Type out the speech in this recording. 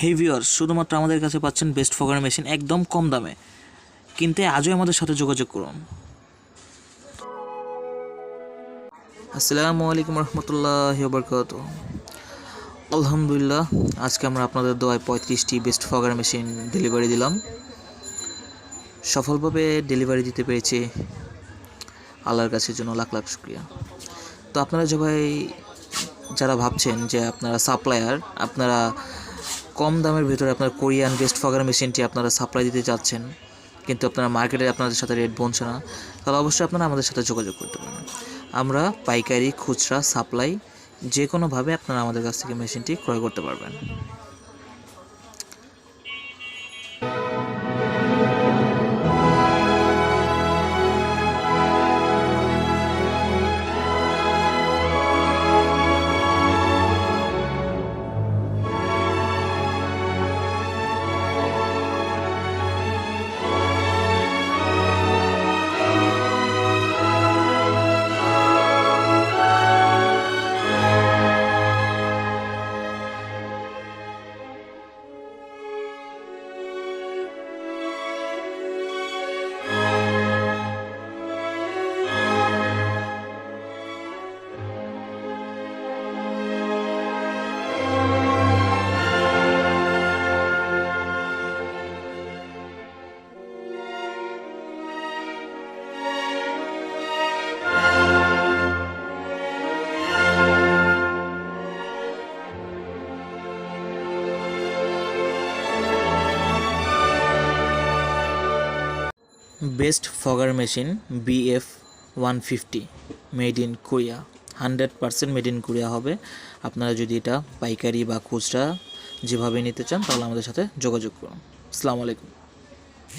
হেই viewers, শুধুমাত্র আমাদের কাছে পাচ্ছেন বেস্ট ফগার মেশিন একদম কম দামে। কিনতে আজই আমাদের সাথে যোগাযোগ করুন। আসসালামু আলাইকুম রহমতুল্লাহি ওয়া বারাকাতুহু। আলহামদুলিল্লাহ, আজকে আমরা আপনাদের দোয়ায় 35টি বেস্ট ফগার মেশিন ডেলিভারি দিলাম। সফলভাবে ডেলিভারি দিতে পেরেছি, আল্লাহর কাছে জন্য লাখ লাখ শুকরিয়া। তো আপনারা যারা ভাবছেন যে আপনারা সাপ্লায়ার, আপনারা কম দামের ভিতরে আপনার কোরিয়ান বেস্ট ফগার মেশিনটি আপনারা সাপ্লাই দিতে চাচ্ছেন, কিন্তু আপনারা মার্কেটে আপনাদের সাথে রেট বলছে না, তাহলে অবশ্যই আপনারা আমাদের সাথে যোগাযোগ করতে পারেন। আমরা পাইকারি, খুচরা, সাপ্লাই যে কোনোভাবে আপনারা আমাদের কাছ থেকে মেশিনটি ক্রয় করতে পারবেন। Best fogger machine BF150 made in Korea, 100% made in Korea হবে। আপনারা যদি এটা পাইকারি বা খুচরা যেভাবে নিতে চান, তাহলে আমাদের সাথে যোগাযোগ করুন। আসসালামু আলাইকুম।